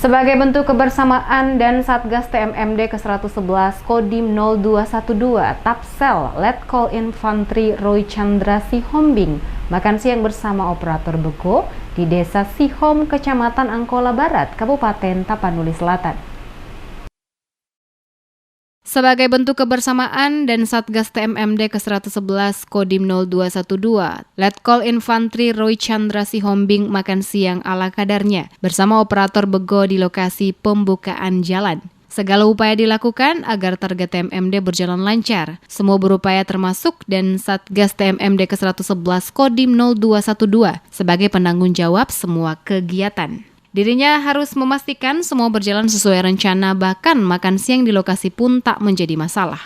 Sebagai bentuk kebersamaan dan Satgas TMMD ke-111 Kodim 0212 Tapsel Letkol Infantri Roy Chandra Sihombing makan siang bersama operator bego di Desa Sihom, Kecamatan Angkola Barat, Kabupaten Tapanuli Selatan. Sebagai bentuk kebersamaan dan Satgas TMMD ke-111 Kodim 0212, Letkol Infantri Roy Chandra Sihombing makan siang ala kadarnya bersama operator bego di lokasi pembukaan jalan. Segala upaya dilakukan agar target TMMD berjalan lancar. Semua berupaya termasuk dan Satgas TMMD ke-111 Kodim 0212 sebagai penanggung jawab semua kegiatan. Dirinya harus memastikan semua berjalan sesuai rencana, bahkan makan siang di lokasi pun tak menjadi masalah.